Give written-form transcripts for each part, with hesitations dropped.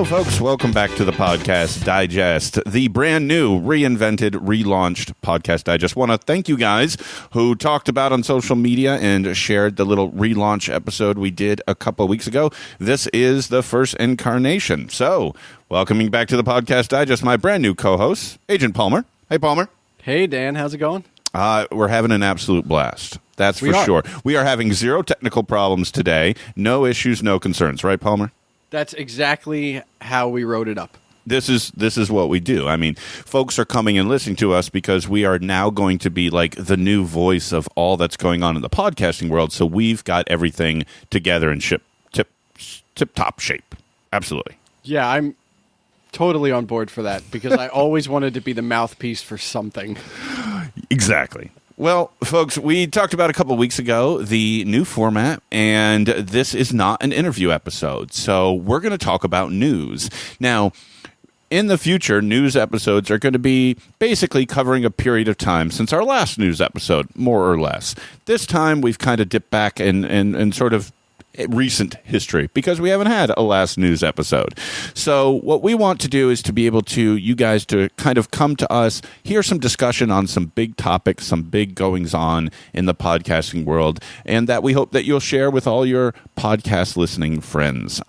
folks. Welcome back to the Podcast Digest, the brand new, reinvented, relaunched Podcast Digest. Want to thank you guys who talked about on social media and shared the little relaunch episode we did a couple of weeks ago. This is the first incarnation. So, welcoming back to the Podcast Digest, my brand new co-host, Agent Palmer. Hey, Palmer. Hey, Dan. How's it going? We're having an absolute blast. That's for sure. We are having zero technical problems today. No issues, no concerns. Right, Palmer? That's exactly how we wrote it up. This is what we do. I mean, folks are coming and listening to us because we are now going to be like the new voice of all that's going on in the podcasting world. So we've got everything together in tip-top shape. Absolutely. Yeah, I'm totally on board for that because I always wanted to be the mouthpiece for something. Exactly. Well, folks, we talked about a couple of weeks ago the new format, and this is not an interview episode. So we're going to talk about news. Now, in the future, news episodes are going to be basically covering a period of time since our last news episode, more or less. This time, we've kind of dipped back and sort of recent history because we haven't had a last news episode. So what we want to do is to be able to, you guys to kind of come to us, hear some discussion on some big topics, some big goings on in the podcasting world, and that we hope that you'll share with all your podcast listening friends.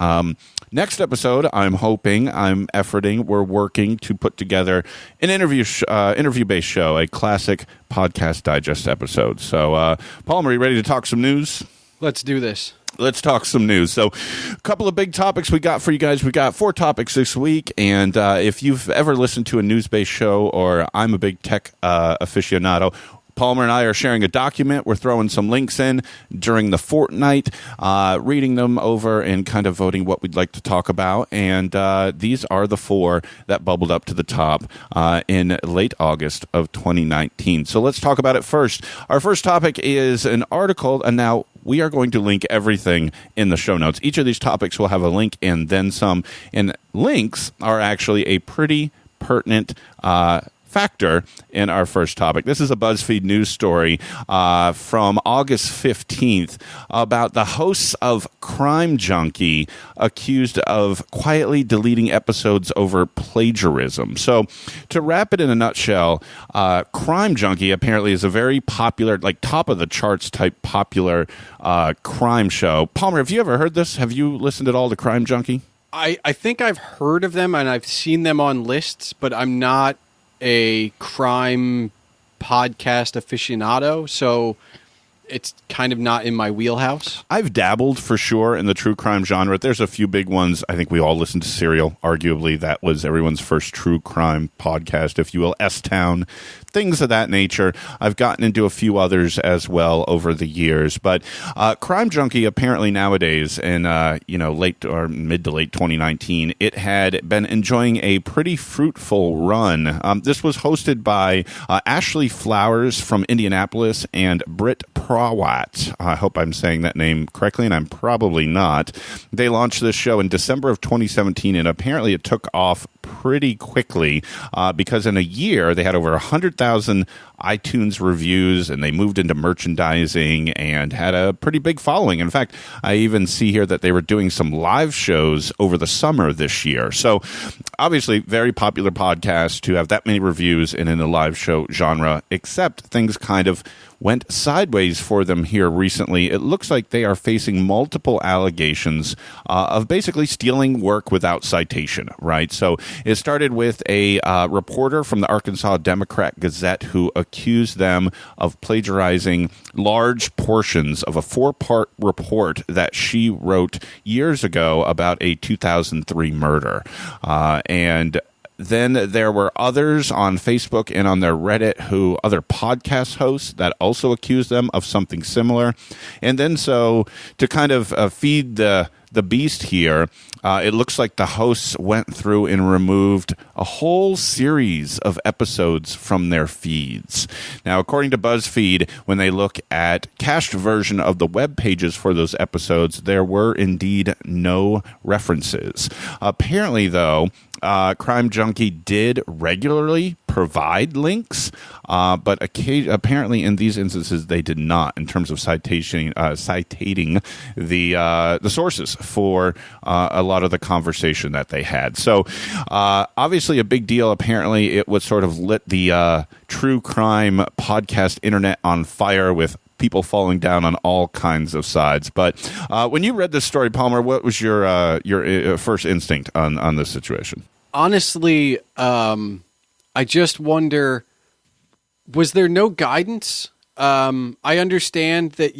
Next episode, I'm efforting, we're working to put together an interview-based show, a classic Podcast Digest episode. So, Palmer, are you ready to talk some news? Let's do this. Let's talk some news. So a couple of big topics we got for you guys. We got 4 topics this week, and if you've ever listened to a news-based show, or I'm a big tech aficionado, Palmer and I are sharing a document. We're throwing some links in during the fortnight, reading them over and kind of voting what we'd like to talk about. And these are the 4 that bubbled up to the top in late August of 2019. So let's talk about it first. Our first topic is an article, and now we are going to link everything in the show notes. Each of these topics will have a link and then some. And links are actually a pretty pertinent factor in our first topic. This is a Buzzfeed news story from August 15th about the hosts of Crime Junkie accused of quietly deleting episodes over plagiarism. So to wrap it in a nutshell, Crime Junkie apparently is a very popular, like top of the charts type popular crime show. Palmer, have you ever heard this? Have you listened at all to Crime Junkie? I think I've heard of them and I've seen them on lists, but I'm not a crime podcast aficionado, so it's kind of not in my wheelhouse. I've dabbled for sure in the true crime genre. There's a few big ones. I think we all listen to Serial. Arguably, that was everyone's first true crime podcast, if you will. S-Town, things of that nature. I've gotten into a few others as well over the years. But Crime Junkie apparently nowadays, in late or mid to late 2019, it had been enjoying a pretty fruitful run. This was hosted by Ashley Flowers from Indianapolis and Britt Prawat. I hope I'm saying that name correctly, and I'm probably not. They launched this show in December of 2017, and apparently it took off pretty quickly because in a year they had over 100,000 iTunes reviews, and they moved into merchandising and had a pretty big following. In fact, I even see here that they were doing some live shows over the summer this year. So obviously very popular podcast to have that many reviews and in the live show genre, except things kind of went sideways for them here recently. It looks like they are facing multiple allegations of basically stealing work without citation, right? So it started with a reporter from the Arkansas Democrat Gazette who accused them of plagiarizing large portions of a 4-part report that she wrote years ago about a 2003 murder. And then there were others on Facebook and on their Reddit other podcast hosts that also accused them of something similar. And then so to kind of feed the beast here, it looks like the hosts went through and removed a whole series of episodes from their feeds. Now, according to Buzzfeed, when they look at cached version of the web pages for those episodes, there were indeed no references. Apparently, though, Crime Junkie did regularly provide links, but apparently in these instances they did not, in terms of citating the sources for a lot of the conversation that they had. So obviously a big deal. Apparently it was sort of lit the true crime podcast internet on fire with people falling down on all kinds of sides. But when you read this story, Palmer, what was your first instinct on this situation? Honestly, I just wonder, was there no guidance? I understand that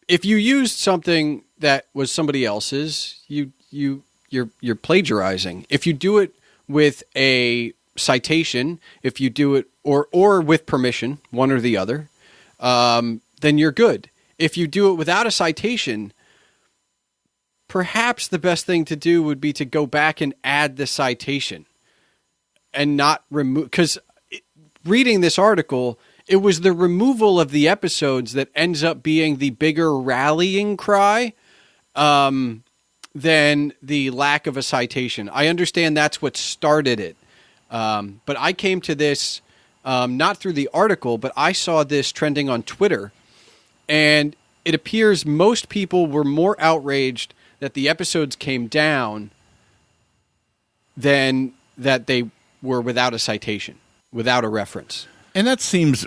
if you used something that was somebody else's, you're plagiarizing. If you do it with a citation, if you do it or with permission, one or the other, then you're good. If you do it without a citation, perhaps the best thing to do would be to go back and add the citation and not remove, because reading this article, it was the removal of the episodes that ends up being the bigger rallying cry than the lack of a citation. I understand that's what started it. But I came to this not through the article, but I saw this trending on Twitter, and it appears most people were more outraged that the episodes came down than that they were without a citation, without a reference. And that seems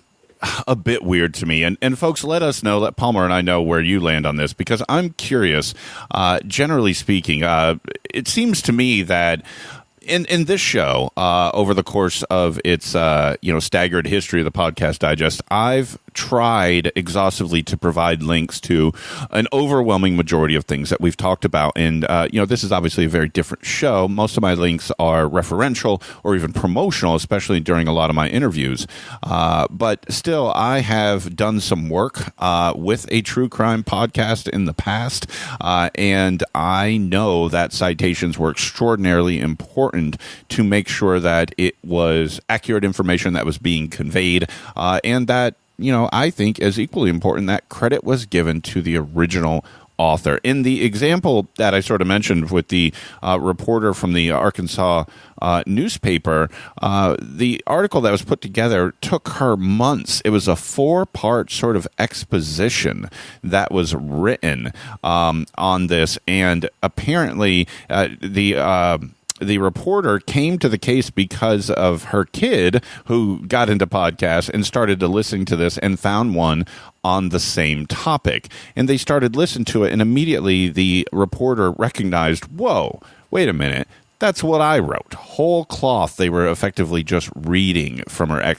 a bit weird to me. And folks, let us know, let Palmer and I know where you land on this, because I'm curious. Generally speaking, it seems to me that in this show, over the course of its staggered history of the Podcast Digest, I've tried exhaustively to provide links to an overwhelming majority of things that we've talked about. And this is obviously a very different show. Most of my links are referential or even promotional, especially during a lot of my interviews. But still, I have done some work with a true crime podcast in the past, and I know that citations were extraordinarily important to make sure that it was accurate information that was being conveyed, and that, I think is equally important that credit was given to the original author. In the example that I sort of mentioned with the reporter from the Arkansas newspaper, the article that was put together took her months. It was a 4-part sort of exposition that was written on this, and apparently the reporter came to the case because of her kid, who got into podcasts and started to listen to this and found one on the same topic. And they started listening to it, and immediately the reporter recognized, whoa, wait a minute. That's what I wrote. Whole cloth. They were effectively just reading from her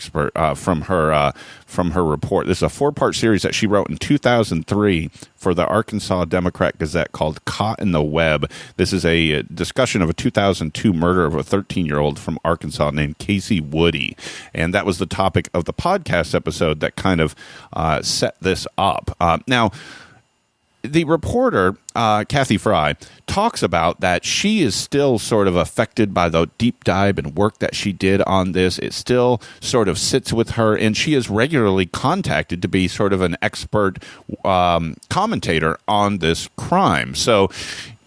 from her report. This is a 4-part series that she wrote in 2003 for the Arkansas Democrat Gazette called "Caught in the Web." This is a discussion of a 2002 murder of a 13-year-old from Arkansas named Casey Woody, and that was the topic of the podcast episode that kind of set this up. Now, the reporter, Kathy Fry, talks about that she is still sort of affected by the deep dive and work that she did on this. It still sort of sits with her, and she is regularly contacted to be sort of an expert commentator on this crime. So,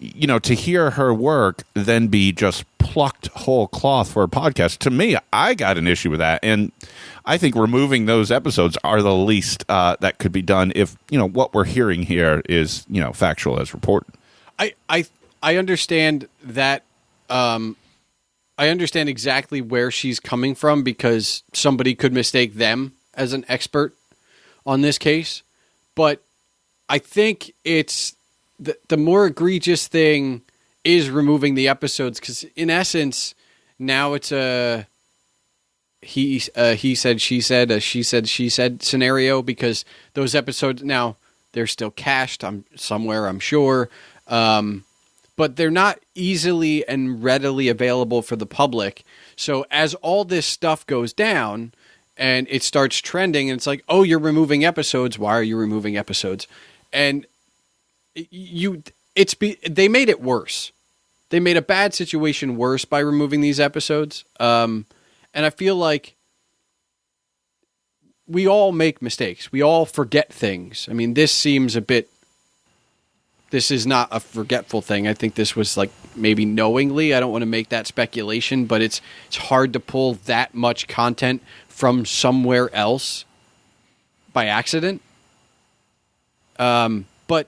to hear her work then be just plucked whole cloth for a podcast, to me, I got an issue with that. And I think removing those episodes are the least that could be done if, what we're hearing here is, factual as reported. I understand that. I understand exactly where she's coming from, because somebody could mistake them as an expert on this case. But I think it's the more egregious thing is removing the episodes, because in essence, now it's a he said, she said, a she said, she said scenario, because those episodes now, they're still cached somewhere, I'm sure. But they're not easily and readily available for the public. So as all this stuff goes down and it starts trending, and it's like, oh, you're removing episodes. Why are you removing episodes? And they made it worse. They made a bad situation worse by removing these episodes. And I feel like we all make mistakes. We all forget things. I mean, this seems a bit This is not a forgetful thing. I think this was like maybe knowingly. I don't want to make that speculation, but it's hard to pull that much content from somewhere else by accident. But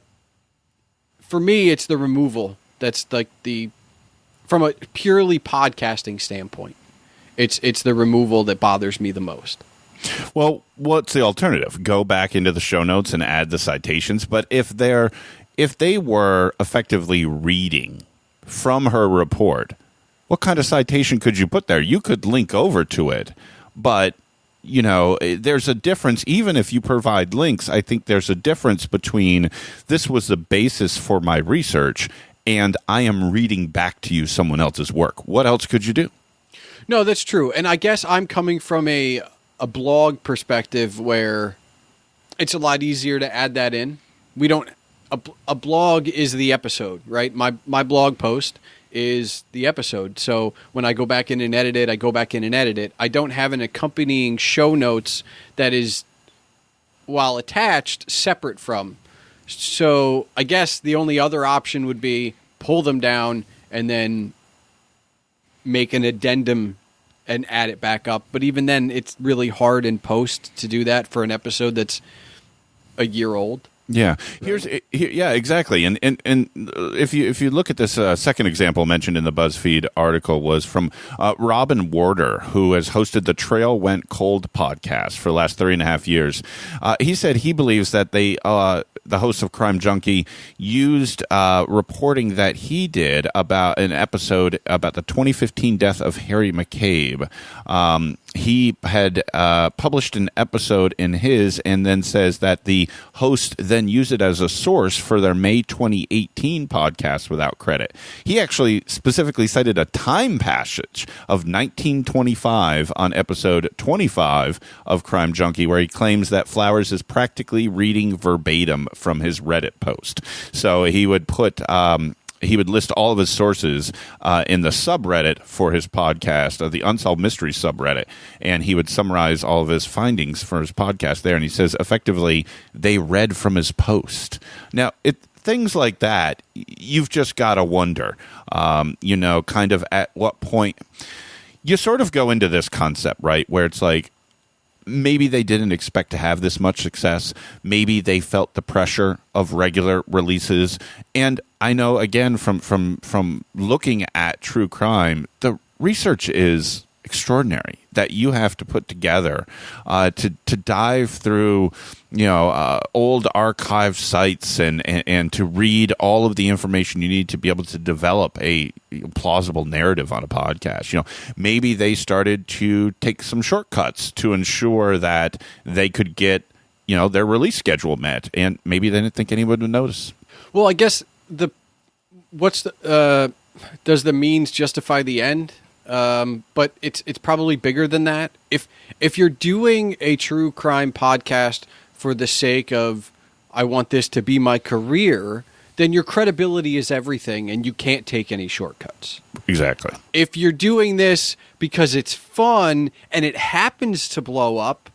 for me, it's the removal. That's like from a purely podcasting standpoint, it's the removal that bothers me the most. Well, what's the alternative? Go back into the show notes and add the citations. But if they were effectively reading from her report, what kind of citation could you put there? You could link over to it, but there's a difference. Even if you provide links, I think there's a difference between this was the basis for my research and I am reading back to you someone else's work. What else could you do? No, that's true. And I guess I'm coming from a blog perspective where it's a lot easier to add that in. We don't. A blog is the episode, right? My blog post is the episode. So when I go back in and edit it, I go back in and edit it. I don't have an accompanying show notes that is, while attached, separate from. So I guess the only other option would be pull them down and then make an addendum and add it back up. But even then, it's really hard in post to do that for an episode that's a year old. Yeah, exactly. And if you look at this second example mentioned in the Buzzfeed article was from Robin Warder, who has hosted the Trail Went Cold podcast for the last 3.5 years. He said he believes that the host of Crime Junkie used reporting that he did about an episode about the 2015 death of Harry McCabe. He had published an episode in his and then says that the host then used it as a source for their May 2018 podcast without credit. He actually specifically cited a time passage of 1925 on episode 25 of Crime Junkie, where he claims that Flowers is practically reading verbatim from his Reddit post. So he would put... he would list all of his sources in the subreddit for his podcast, the Unsolved Mysteries subreddit, and he would summarize all of his findings for his podcast there. And he says, effectively, they read from his post. Now, things like that, you've just got to wonder, kind of at what point you sort of go into this concept, right, where it's like, maybe they didn't expect to have this much success. Maybe they felt the pressure of regular releases. And I know, again, from looking at true crime, the research is extraordinary that you have to put together to dive through, old archive sites and to read all of the information you need to be able to develop a plausible narrative on a podcast. Maybe they started to take some shortcuts to ensure that they could get, their release schedule met, and maybe they didn't think anyone would notice. Well, I guess does the means justify the end? But it's probably bigger than that. If you're doing a true crime podcast for the sake of, I want this to be my career, then your credibility is everything and you can't take any shortcuts. Exactly. If you're doing this because it's fun and it happens to blow up,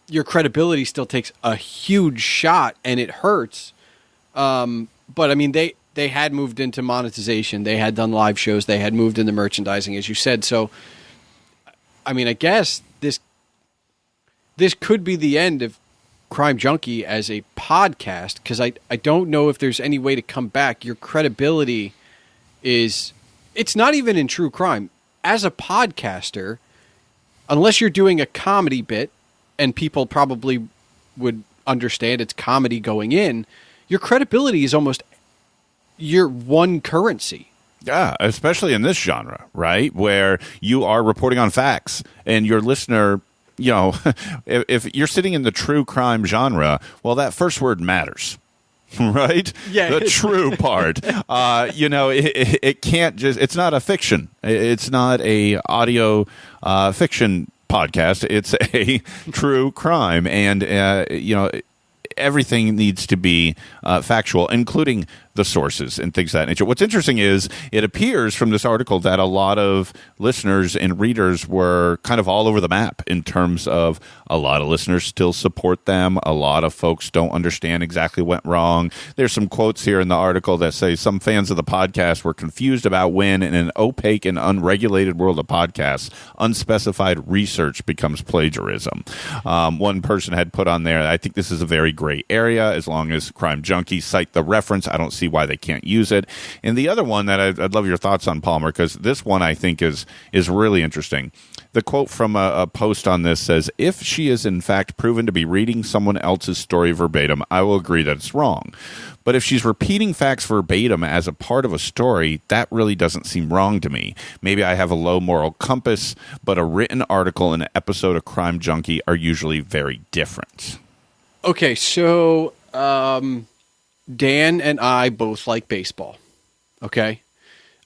your credibility still takes a huge shot and it hurts. But they had moved into monetization. They had done live shows. They had moved into merchandising, as you said. So, I guess this could be the end of Crime Junkie as a podcast, because I don't know if there's any way to come back. Your credibility it's not even in true crime. As a podcaster, unless you're doing a comedy bit, and people probably would understand it's comedy going in, your credibility is almost your one currency. Yeah, especially in this genre, right? Where you are reporting on facts and your listener, if you're sitting in the true crime genre, well, that first word matters. Right? Yeah. The true part. It can't just, it's not a fiction. It's not a audio fiction podcast. It's a true crime. And, everything needs to be factual, including the sources and things of that nature. What's interesting is it appears from this article that a lot of listeners and readers were kind of all over the map in terms of a lot of listeners still support them. A lot of folks don't understand exactly what went wrong. There's some quotes here in the article that say some fans of the podcast were confused about when in an opaque and unregulated world of podcasts, unspecified research becomes plagiarism. One person had put on there, I think this is a very gray area as long as Crime Junkie cite the reference. I don't see why they can't use it. And the other one that I'd love your thoughts on, Palmer, because this one I think is really interesting. The quote from a post on this says, if she is in fact proven to be reading someone else's story verbatim, I will agree that it's wrong. But if she's repeating facts verbatim as a part of a story, that really doesn't seem wrong to me. Maybe I have a low moral compass, but a written article and an episode of Crime Junkie are usually very different. Okay, so Dan and I both like baseball. Okay?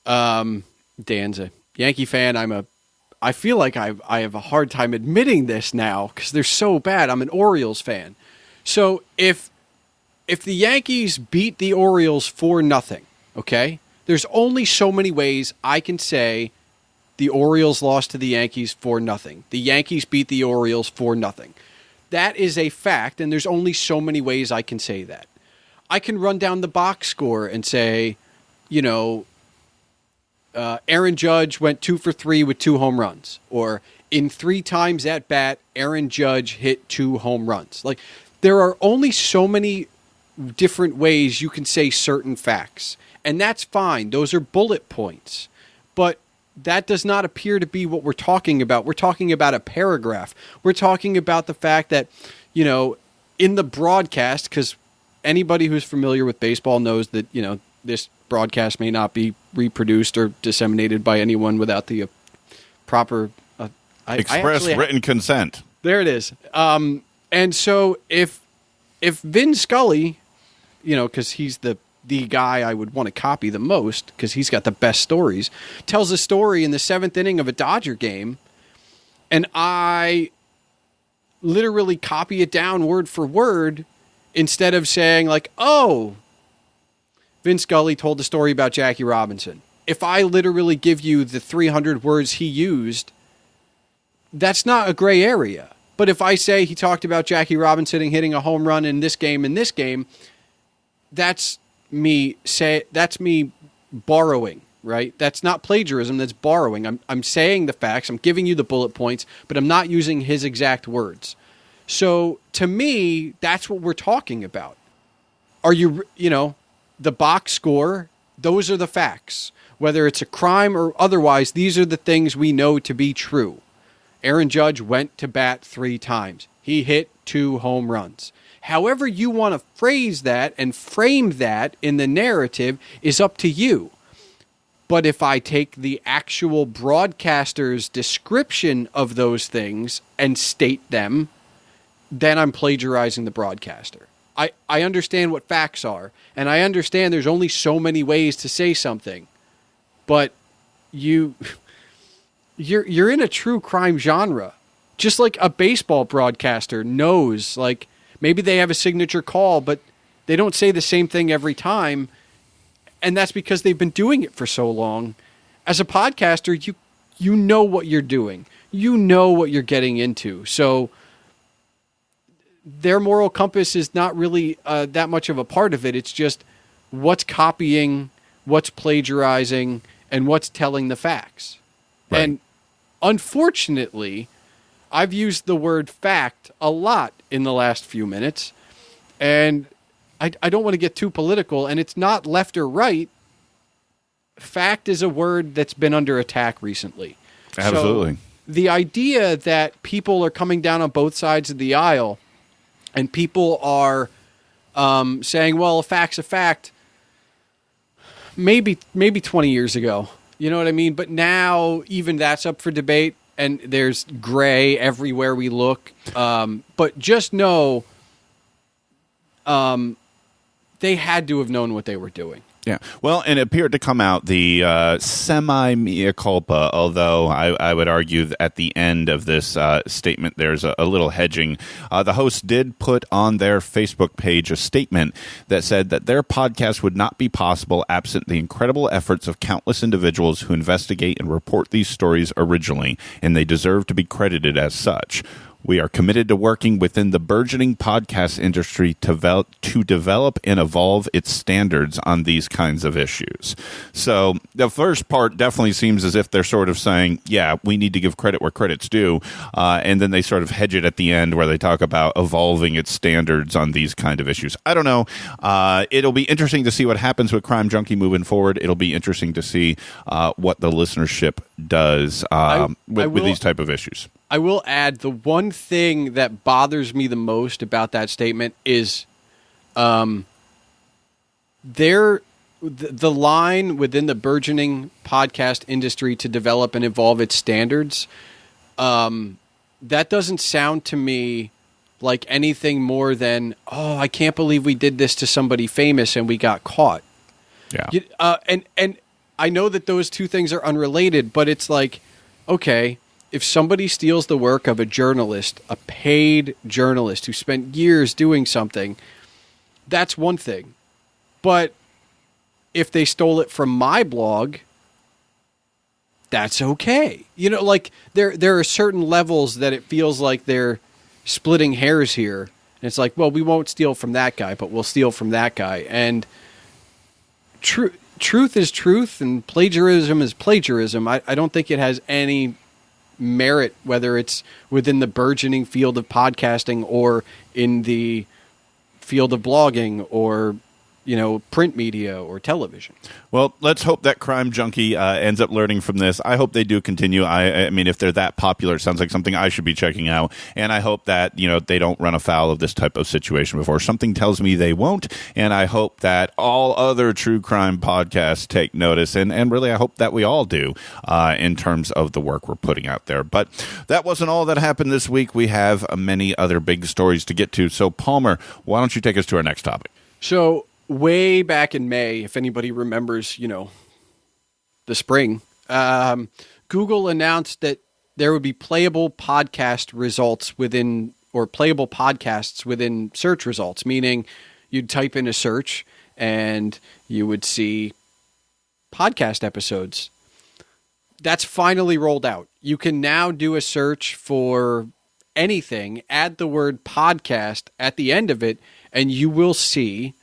Dan's a Yankee fan. I feel like I have a hard time admitting this now because they're so bad. I'm an Orioles fan. So if the Yankees beat the Orioles 4-0, okay, there's only so many ways I can say the Orioles lost to the Yankees 4-0. The Yankees beat the Orioles 4-0. That is a fact, and there's only so many ways I can say that. I can run down the box score and say, you know, Aaron Judge went 2 for 3 with 2 home runs. Or in 3 times at bat, Aaron Judge hit 2 home runs. Like, there are only so many different ways you can say certain facts. And that's fine. Those are bullet points. But that does not appear to be what we're talking about. We're talking about a paragraph. We're talking about the fact that, you know, in the broadcast, because anybody who's familiar with baseball knows that, you know, this broadcast may not be reproduced or disseminated by anyone without the proper express written consent. There it is. And so if Vin Scully, you know, because he's the guy I would want to copy the most because he's got the best stories, tells a story in the 7th inning of a Dodger game, and I literally copy it down word for word instead of saying like, oh, Vin Scully told the story about Jackie Robinson. If I literally give you the 300 words he used, that's not a gray area. But if I say he talked about Jackie Robinson and hitting a home run in this game, that's me borrowing, right? That's not plagiarism, that's borrowing. I'm saying the facts, I'm giving you the bullet points, but I'm not using his exact words. So to me, that's what we're talking about. Are you know, the box score, those are the facts. Whether it's a crime or otherwise, these are the things we know to be true. Aaron Judge went to bat 3 times. He hit 2 home runs. However you want to phrase that and frame that in the narrative is up to you. But if I take the actual broadcaster's description of those things and state them, then I'm plagiarizing the broadcaster. I understand what facts are, and I understand there's only so many ways to say something. But you're in a true crime genre. Just like a baseball broadcaster knows, like, maybe they have a signature call, but they don't say the same thing every time. And that's because they've been doing it for so long. As a podcaster, you know what you're doing. You know what you're getting into. So their moral compass is not really that much of a part of it. It's just what's copying, what's plagiarizing, and what's telling the facts. Right. And unfortunately, I've used the word fact a lot in the last few minutes, and I don't want to get too political, and it's not left or right. Fact is a word that's been under attack recently. Absolutely. So the idea that people are coming down on both sides of the aisle and people are saying, well, a fact's a fact, maybe 20 years ago. You know what I mean? But now even that's up for debate, and there's gray everywhere we look. But just know they had to have known what they were doing. Yeah, well, and it appeared to come out the semi-mea culpa, although I would argue that at the end of this statement there's a little hedging. The host did put on their Facebook page a statement that said that their podcast would not be possible absent the incredible efforts of countless individuals who investigate and report these stories originally, and they deserve to be credited as such. We are committed to working within the burgeoning podcast industry to develop and evolve its standards on these kinds of issues. So the first part definitely seems as if they're sort of saying, yeah, we need to give credit where credit's due. And then they sort of hedge it at the end where they talk about evolving its standards on these kind of issues. I don't know. It'll be interesting to see what happens with Crime Junkie moving forward. It'll be interesting to see what the listenership does with these type of issues. I will add, the one thing that bothers me the most about that statement is the line within the burgeoning podcast industry to develop and evolve its standards. That doesn't sound to me like anything more than, oh, I can't believe we did this to somebody famous and we got caught. Yeah. And I know that those two things are unrelated, but it's like, okay, if somebody steals the work of a journalist, a paid journalist who spent years doing something, that's one thing. But if they stole it from my blog, that's okay. You know, like there are certain levels that it feels like they're splitting hairs here. And it's like, well, we won't steal from that guy, but we'll steal from that guy. And truth is truth, and plagiarism is plagiarism. I don't think it has any merit, whether it's within the burgeoning field of podcasting or in the field of blogging or, you know, print media or television. Well, let's hope that Crime Junkie ends up learning from this. I hope they do continue. I mean, if they're that popular, it sounds like something I should be checking out. And I hope that, you know, they don't run afoul of this type of situation before. Something tells me they won't. And I hope that all other true crime podcasts take notice. And really, I hope that we all do in terms of the work we're putting out there. But that wasn't all that happened this week. We have many other big stories to get to. So, Palmer, why don't you take us to our next topic? So, way back in May, if anybody remembers, you know, the spring, Google announced that there would be playable podcast results within, or playable podcasts within search results, meaning you'd type in a search and you would see podcast episodes. That's finally rolled out. You can now do a search for anything, add the word podcast at the end of it, and you will see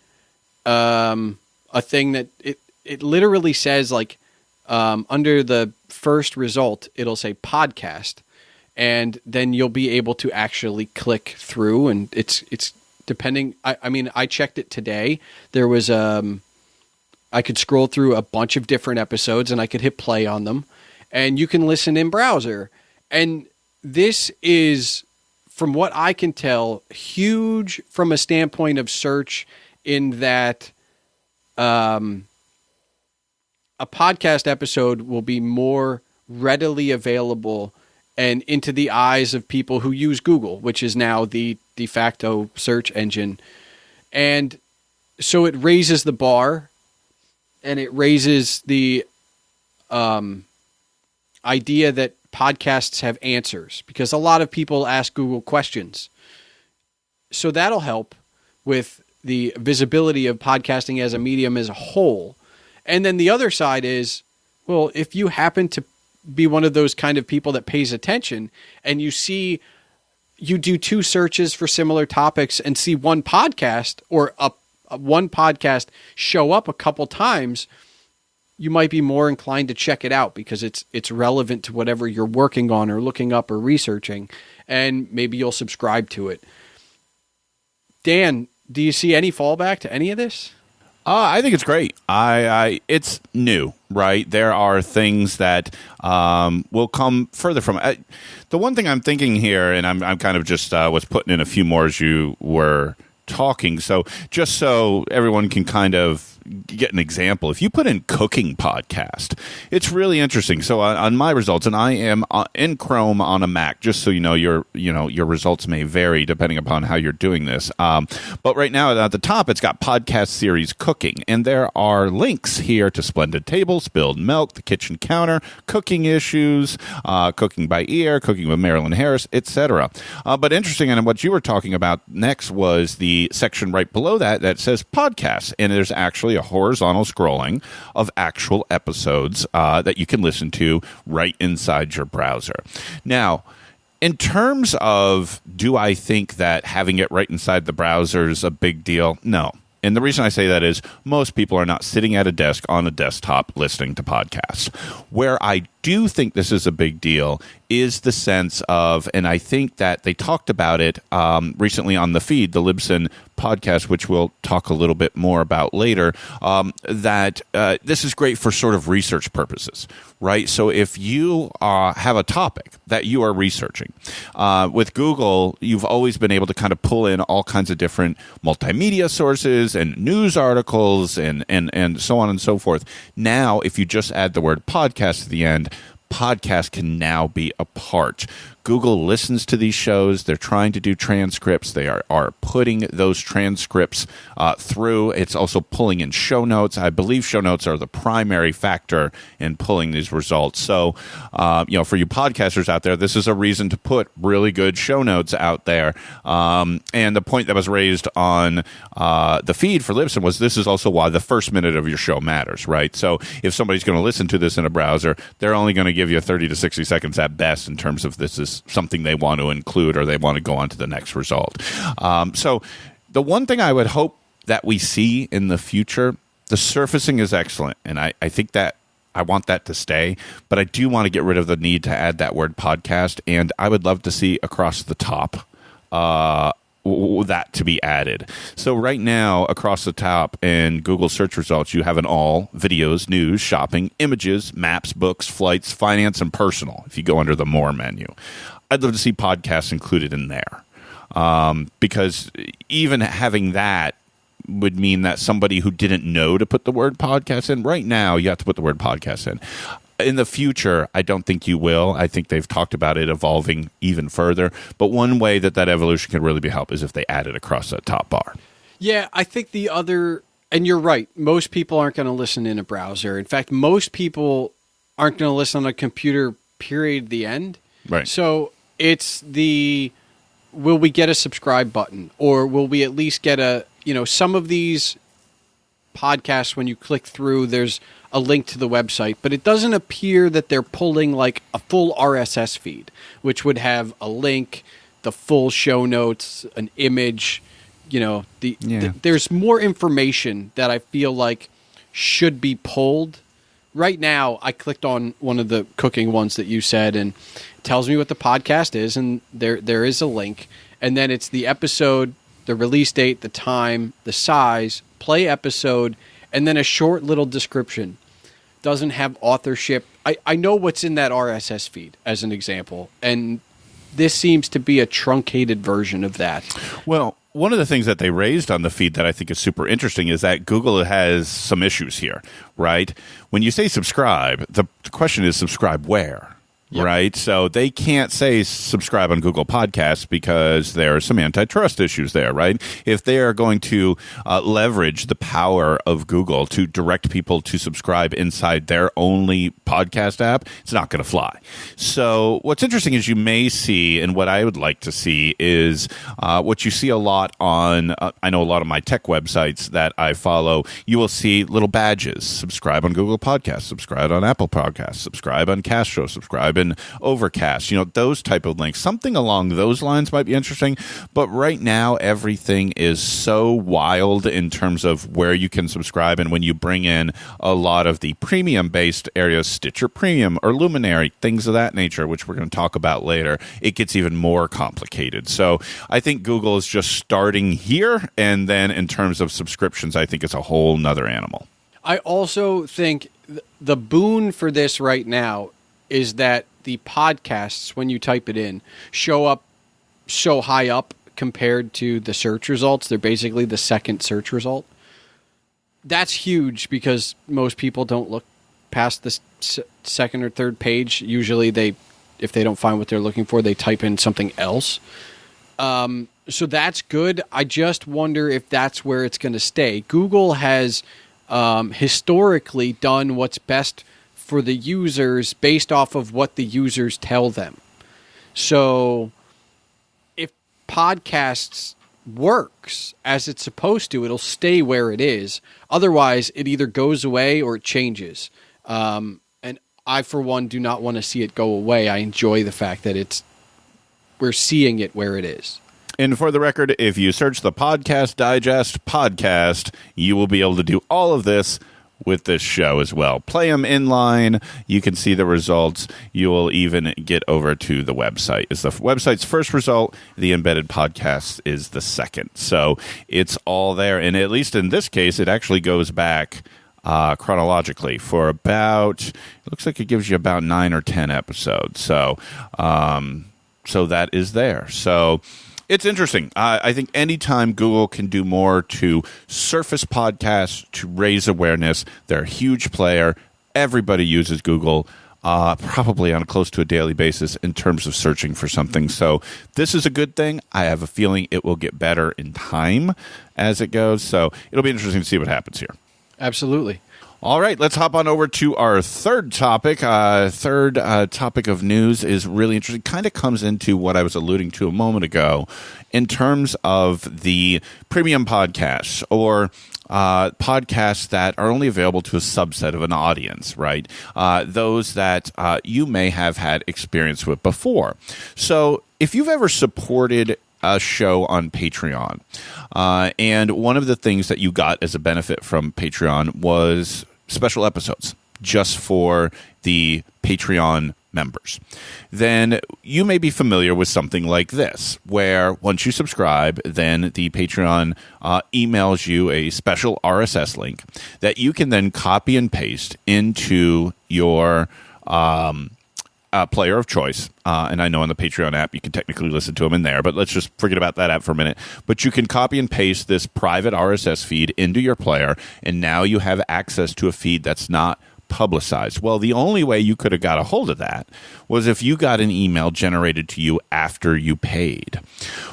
a thing that it literally says, like, under the first result, it'll say podcast, and then you'll be able to actually click through, and it's depending. I mean, I checked it today. There was I could scroll through a bunch of different episodes, and I could hit play on them, and you can listen in browser. And this is, from what I can tell, huge from a standpoint of search, in that a podcast episode will be more readily available and into the eyes of people who use Google, which is now the de facto search engine. And so it raises the bar, and it raises the idea that podcasts have answers, because a lot of people ask Google questions. So that'll help with the visibility of podcasting as a medium as a whole. And then the other side is, well, if you happen to be one of those kind of people that pays attention, and you see, you do two searches for similar topics and see one podcast or one podcast show up a couple times, you might be more inclined to check it out because it's relevant to whatever you're working on or looking up or researching, and maybe you'll subscribe to it. Dan, do you see any fallback to any of this? I think it's great. It's new, right? There are things that will come further from it. The one thing I'm thinking here, and I'm kind of just was putting in a few more as you were talking, so just so everyone can kind of get an example, if you put in cooking podcast, it's really interesting. So on my results, and I am in Chrome on a Mac, just so you know, your results may vary depending upon how you're doing this. But right now at the top, it's got podcast series cooking, and there are links here to Splendid Table, Spilled Milk, The Kitchen Counter, Cooking Issues, Cooking by Ear, Cooking with Marilyn Harris, etc. But interesting, and what you were talking about next was the section right below that says podcasts, and there's actually a horizontal scrolling of actual episodes that you can listen to right inside your browser. Now, in terms of, do I think that having it right inside the browser is a big deal? No. And the reason I say that is most people are not sitting at a desk on a desktop listening to podcasts. Where I do think this is a big deal is the sense of, and I think that they talked about it recently on the feed, the Libsyn podcast, which we'll talk a little bit more about later, that this is great for sort of research purposes, right? So if you have a topic that you are researching, with Google, you've always been able to kind of pull in all kinds of different multimedia sources and news articles and so on and so forth. Now, if you just add the word podcast to the end, podcast can now be a part. Google listens to these shows. They're trying to do transcripts. They are putting those transcripts through. It's also pulling in show notes. I believe show notes are the primary factor in pulling these results. So, for you podcasters out there, this is a reason to put really good show notes out there. And the point that was raised on the feed for Libsyn was this is also why the first minute of your show matters, right? So if somebody's going to listen to this in a browser, they're only going to give you 30 to 60 seconds at best in terms of this is something they want to include or they want to go on to the next result. So the one thing I would hope that we see in the future, the surfacing is excellent, and I think that I want that to stay, but I do want to get rid of the need to add that word podcast, and I would love to see across the top that to be added. So right now, across the top in Google search results, you have an all, videos, news, shopping, images, maps, books, flights, finance, and personal, if you go under the more menu. I'd love to see podcasts included in there, because even having that would mean that somebody who didn't know to put the word podcast in, right now you have to put the word podcast in. In the future, I don't think you will. I think they've talked about it evolving even further. But one way that evolution can really be helped is if they add it across that top bar. Yeah, I think the other, and you're right, most people aren't going to listen in a browser. In fact, most people aren't going to listen on a computer, period, the end. Right. So it's will we get a subscribe button? Or will we at least get some of these podcasts, when you click through, there's a link to the website, but it doesn't appear that they're pulling like a full RSS feed, which would have a link, the full show notes, an image, there's more information that I feel like should be pulled. Right now, I clicked on one of the cooking ones that you said, and it tells me what the podcast is, and there is a link, and then it's the episode, the release date, the time, the size, play episode, and then a short little description. Doesn't have authorship. I know what's in that RSS feed, as an example, and this seems to be a truncated version of that. Well, one of the things that they raised on the feed that I think is super interesting is that Google has some issues here, right? When you say subscribe, the question is subscribe where? Yep. Right? So they can't say subscribe on Google Podcasts because there are some antitrust issues there, right? If they are going to leverage the power of Google to direct people to subscribe inside their only podcast app, it's not going to fly. So what's interesting is you may see, and what I would like to see is what you see a lot on, I know a lot of my tech websites that I follow, you will see little badges. Subscribe on Google Podcasts, subscribe on Apple Podcasts, subscribe on Castro, subscribe in Overcast, those type of links. Something along those lines might be interesting, but right now everything is so wild in terms of where you can subscribe, and when you bring in a lot of the premium-based areas, Stitcher Premium or Luminary, things of that nature, which we're going to talk about later, it gets even more complicated. So I think Google is just starting here, and then in terms of subscriptions, I think it's a whole nother animal. I also think the boon for this right now is that the podcasts, when you type it in, show up so high up compared to the search results. They're basically the second search result. That's huge because most people don't look past the second or third page. Usually if they don't find what they're looking for, they type in something else. So that's good. I just wonder if that's where it's going to stay. Google has historically done what's best for the users based off of what the users tell them. So if podcasts works as it's supposed to, it'll stay where it is. Otherwise, it either goes away or it changes. And I, for one, do not want to see it go away. I enjoy the fact that we're seeing it where it is. And for the record, if you search the Podcast Digest podcast, you will be able to do all of this with this show as well. Play them inline. You can see the results. You will even get over to the website. It's the website's first result. The embedded podcast is the second. So it's all there. And at least in this case, it actually goes back chronologically for about, it looks like it gives you about 9 or 10 episodes. So that is there. So it's interesting. I think anytime Google can do more to surface podcasts, to raise awareness, they're a huge player. Everybody uses Google probably on close to a daily basis in terms of searching for something. So this is a good thing. I have a feeling it will get better in time as it goes. So it'll be interesting to see what happens here. Absolutely. All right, let's hop on over to our third topic. Third topic of news is really interesting. Kind of comes into what I was alluding to a moment ago in terms of the premium podcasts or podcasts that are only available to a subset of an audience, right? Those that you may have had experience with before. So if you've ever supported a show on Patreon, and one of the things that you got as a benefit from Patreon was special episodes just for the Patreon members, then you may be familiar with something like this, where once you subscribe, then the Patreon emails you a special RSS link that you can then copy and paste into your player of choice. And I know on the Patreon app, you can technically listen to them in there, but let's just forget about that app for a minute. But you can copy and paste this private RSS feed into your player, and now you have access to a feed that's not publicized. Well, the only way you could have got a hold of that was if you got an email generated to you after you paid.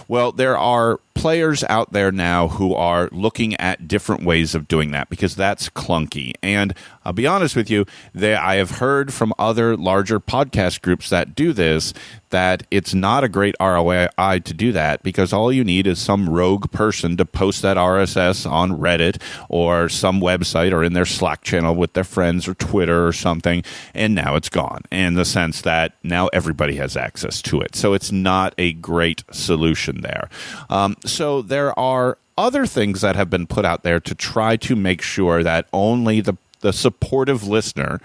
Well, there are players out there now who are looking at different ways of doing that because that's clunky. And I'll be honest with you, I have heard from other larger podcast groups that do this that it's not a great ROI to do that because all you need is some rogue person to post that RSS on Reddit or some website or in their Slack channel with their friends or Twitter or something, and now it's gone in the sense that now everybody has access to it. So it's not a great solution there. So there are other things that have been put out there to try to make sure that only the supportive listener,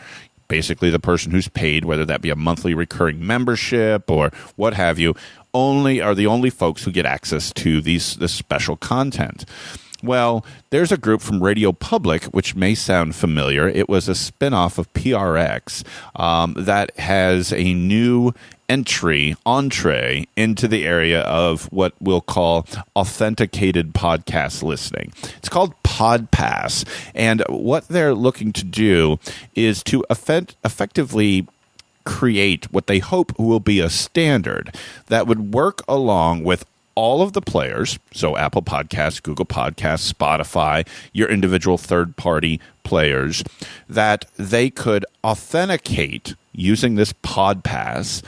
basically the person who's paid, whether that be a monthly recurring membership or what have you, are the only folks who get access to this special content. Well, there's a group from Radio Public, which may sound familiar. It was a spinoff of PRX that has a new entree into the area of what we'll call authenticated podcast listening. It's called PodPass, and what they're looking to do is to effectively create what they hope will be a standard that would work along with all of the players, so Apple Podcasts, Google Podcasts, Spotify, your individual third-party players, that they could authenticate using this PodPass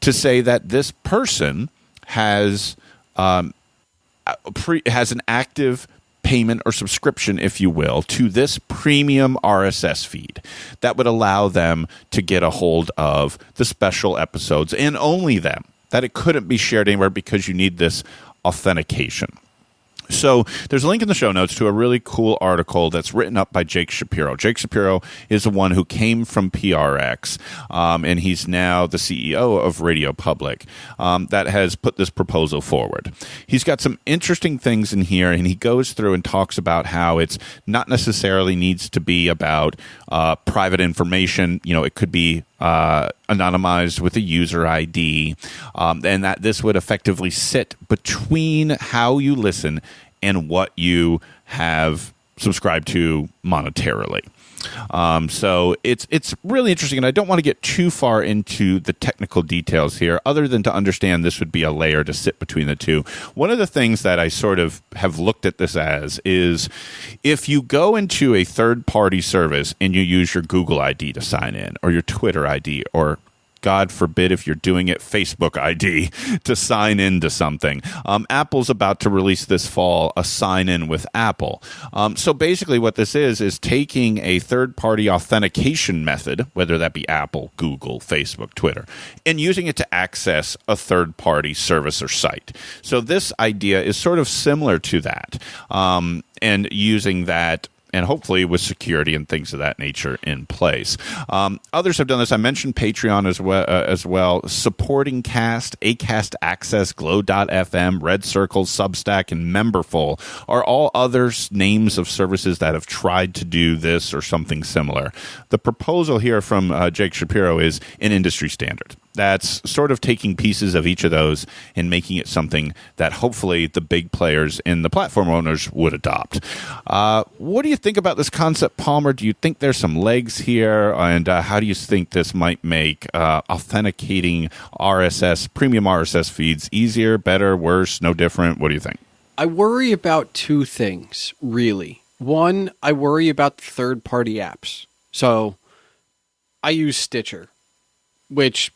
to say that this person has an active payment or subscription, if you will, to this premium RSS feed that would allow them to get a hold of the special episodes and only them, that it couldn't be shared anywhere because you need this authentication. So there's a link in the show notes to a really cool article that's written up by Jake Shapiro. Jake Shapiro is the one who came from PRX, and he's now the CEO of Radio Public that has put this proposal forward. He's got some interesting things in here, and he goes through and talks about how it's not necessarily needs to be about private information. You know, it could be anonymized with a user ID, and that this would effectively sit between how you listen and what you have subscribe to monetarily. So it's really interesting, and I don't want to get too far into the technical details here, other than to understand this would be a layer to sit between the two. One of the things that I sort of have looked at this as is if you go into a third-party service and you use your Google ID to sign in, or your Twitter ID, or God forbid if you're doing it, Facebook ID to sign into something. Apple's about to release this fall a sign-in with Apple. So basically what this is taking a third-party authentication method, whether that be Apple, Google, Facebook, Twitter, and using it to access a third-party service or site. So this idea is sort of similar to that, and using that and hopefully with security and things of that nature in place. Others have done this. I mentioned Patreon as well. Supporting Cast, Acast Access, Glow.fm, Red Circle, Substack, and Memberful are all other names of services that have tried to do this or something similar. The proposal here from Jake Shapiro is an industry standard. That's sort of taking pieces of each of those and making it something that hopefully the big players and the platform owners would adopt. What do you think about this concept, Palmer? Do you think there's some legs here? And how do you think this might make authenticating premium RSS feeds easier, better, worse, no different? What do you think? I worry about two things, really. One, I worry about the third-party apps. So I use Stitcher, which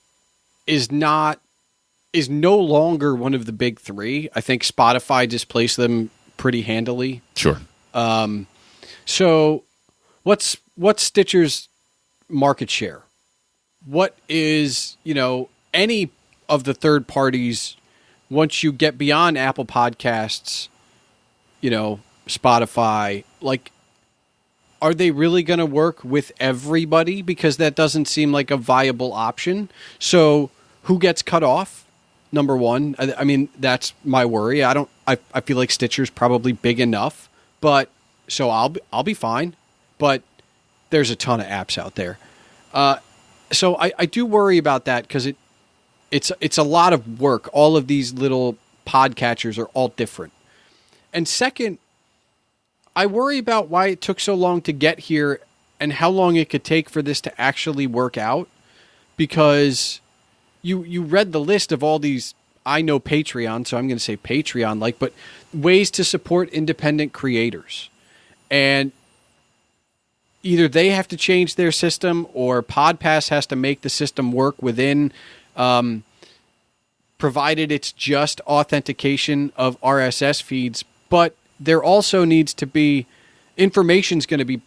is no longer one of the big three. I think Spotify displaced them pretty handily. Sure. So what's Stitcher's market share? What is, any of the third parties once you get beyond Apple Podcasts, Spotify, are they really going to work with everybody? Because that doesn't seem like a viable option. So who gets cut off? Number one. I mean, that's my worry. I feel like Stitcher's probably big enough, but so I'll be fine. But there's a ton of apps out there. So I do worry about that because it's a lot of work. All of these little podcatchers are all different. And second, I worry about why it took so long to get here and how long it could take for this to actually work out. Because you read the list of all these, I know Patreon, so I'm going to say Patreon-like, but ways to support independent creators. And either they have to change their system or PodPass has to make the system work within, provided it's just authentication of RSS feeds. But there also needs to be, information's going to be,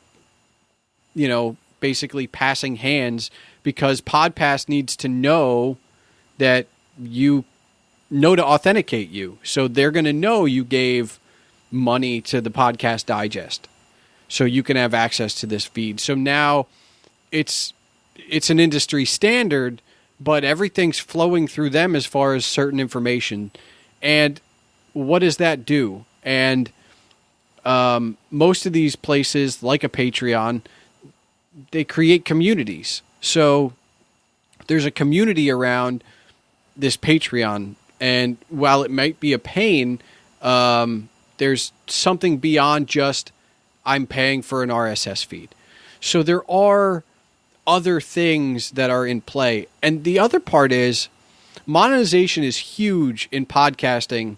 basically passing hands because PodPass needs to know that you know to authenticate you. So they're going to know you gave money to the Podcast Digest so you can have access to this feed. So now it's an industry standard, but everything's flowing through them as far as certain information. And what does that do? And most of these places, like a Patreon, they create communities. So there's a community around this Patreon, and while it might be a pain, there's something beyond just I'm paying for an RSS feed. So there are other things that are in play. And the other part is monetization is huge in podcasting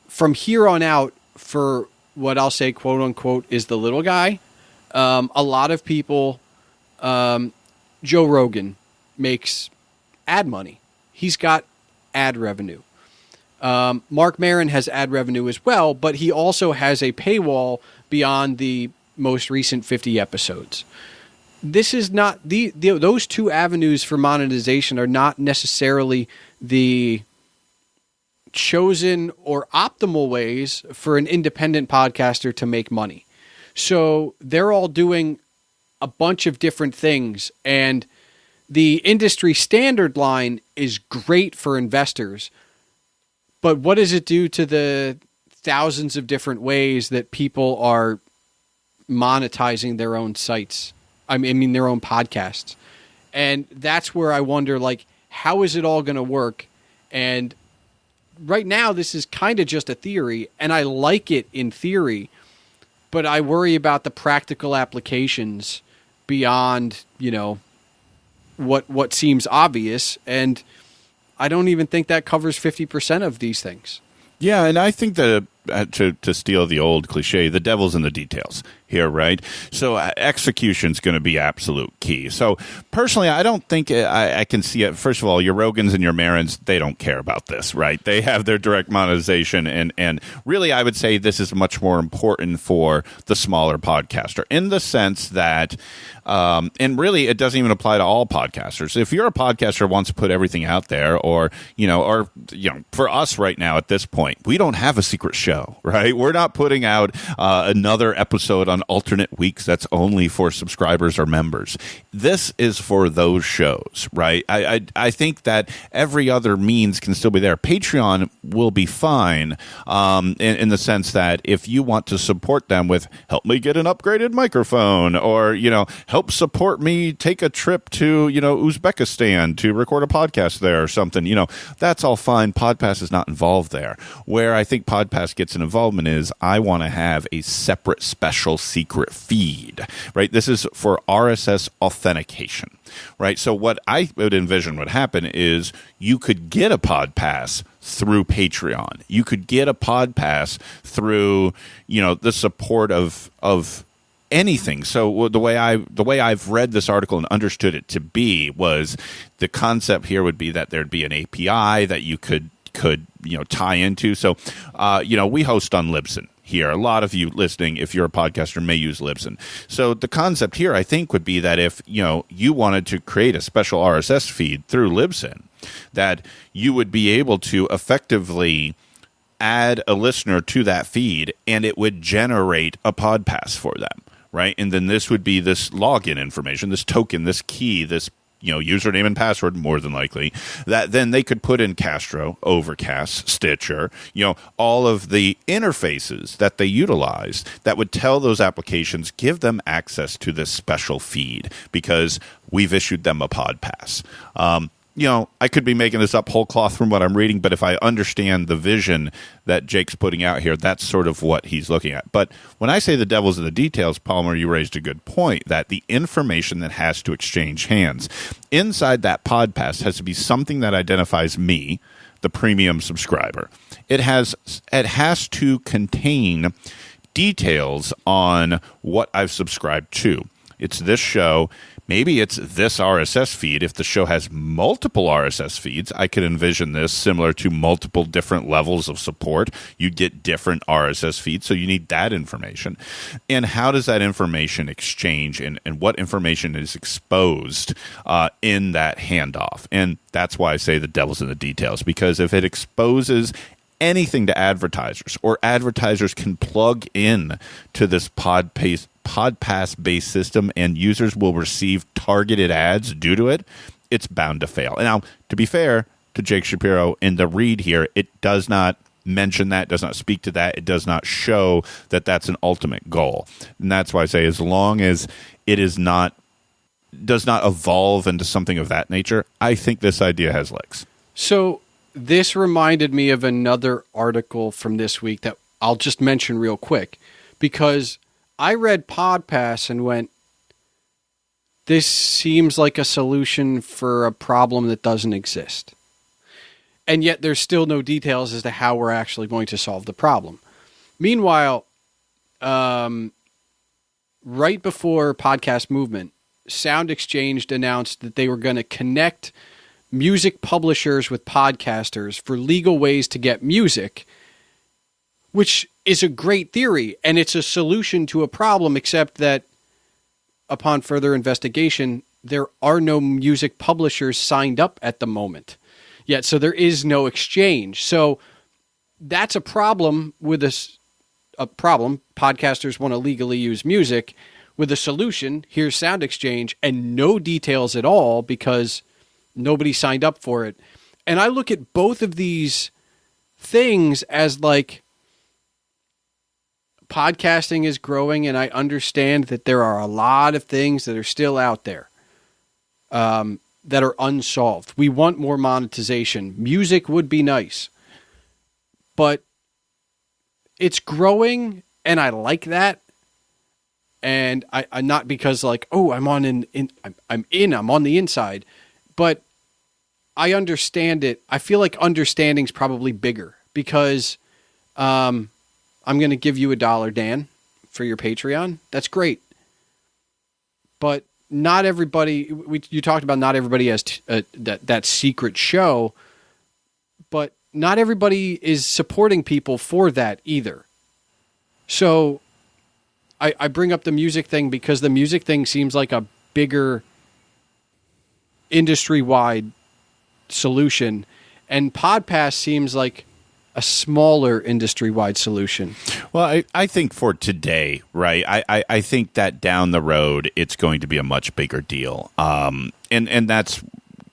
from here on out for what I'll say, quote unquote, is the little guy. A lot of people, Joe Rogan makes ad money. He's got ad revenue. Mark Maron has ad revenue as well, but he also has a paywall beyond the most recent 50 episodes. This is not those two avenues for monetization are not necessarily the chosen or optimal ways for an independent podcaster to make money. So they're all doing a bunch of different things, and the industry standard line is great for investors. But what does it do to the thousands of different ways that people are monetizing their own sites? I mean their own podcasts. And that's where I wonder, how is it all going to work? And right now, this is kind of just a theory, and I like it in theory. but I worry about the practical applications beyond, what seems obvious, and I don't even think that covers 50% of these things. Yeah, and I think that to steal the old cliche, the devil's in the details here, right? So execution's going to be absolute key. So personally, I don't think I can see it. First of all, your Rogans and your Marins, they don't care about this, right? They have their direct monetization, and really, I would say this is much more important for the smaller podcaster in the sense that, and really, it doesn't even apply to all podcasters. If you're a podcaster who wants to put everything out there, or for us right now at this point, we don't have a secret show. Right, we're not putting out another episode on alternate weeks that's only for subscribers or members. This is for those shows, right? I think that every other means can still be there. Patreon will be fine in the sense that if you want to support them with help me get an upgraded microphone, or help support me take a trip to Uzbekistan to record a podcast there or something, that's all fine. PodPass is not involved there. Where I think PodPass gets an involvement is I want to have a separate special secret feed, right? This is for RSS authentication, right? So what I would envision would happen is you could get a PodPass through Patreon. You could get a PodPass through, the support of anything. So the way I've read this article and understood it to be was the concept here would be that there'd be an API that you could tie into. So we host on Libsyn here. A lot of you listening, if you're a podcaster, may use Libsyn. So the concept here, I think, would be that if you wanted to create a special RSS feed through Libsyn, that you would be able to effectively add a listener to that feed, and it would generate a PodPass for them, right? And then this would be this login information, this token, this key, this username and password, more than likely, that then they could put in Castro, Overcast, Stitcher, all of the interfaces that they utilize that would tell those applications, give them access to this special feed because we've issued them a PodPass. I could be making this up whole cloth from what I'm reading, but if I understand the vision that Jake's putting out here, that's sort of what he's looking at. But when I say the devil's in the details, Palmer, you raised a good point, that the information that has to exchange hands inside that PodPass has to be something that identifies me, the premium subscriber. It has to contain details on what I've subscribed to. It's this show. Maybe it's this RSS feed. If the show has multiple RSS feeds, I could envision this similar to multiple different levels of support. You get different RSS feeds, so you need that information. And how does that information exchange, and what information is exposed in that handoff? And that's why I say the devil's in the details, because if it exposes anything to advertisers, or advertisers can plug in to this PodPass-based system and users will receive targeted ads due to it, it's bound to fail. And now, to be fair to Jake Shapiro, in the read here, it does not mention that, does not speak to that, it does not show that that's an ultimate goal. And that's why I say, as long as it does not evolve into something of that nature, I think this idea has legs. So this reminded me of another article from this week that I'll just mention real quick, because I read PodPass and went, this seems like a solution for a problem that doesn't exist. And yet there's still no details as to how we're actually going to solve the problem. Meanwhile, right before Podcast Movement, Sound Exchange announced that they were going to connect music publishers with podcasters for legal ways to get music, which is a great theory, and it's a solution to a problem, except that upon further investigation, there are no music publishers signed up at the moment yet, so there is no exchange. So that's a problem with a problem. Podcasters want to legally use music. With a solution, here's Sound Exchange, and no details at all because nobody signed up for it. And I look at both of these things as like, podcasting is growing, and I understand that there are a lot of things that are still out there that are unsolved. We want more monetization. Music would be nice. But it's growing, and I like that. And I not because like, oh, I'm on I'm on the inside, but I understand it. I feel like understanding's probably bigger because I'm going to give you $1, Dan, for your Patreon. That's great. But not everybody, you talked about not everybody has that secret show, but not everybody is supporting people for that either. So I bring up the music thing because the music thing seems like a bigger industry-wide solution, and PodPass seems like a smaller industry-wide solution. Well, I think for today, right, I think that down the road, it's going to be a much bigger deal. And that's,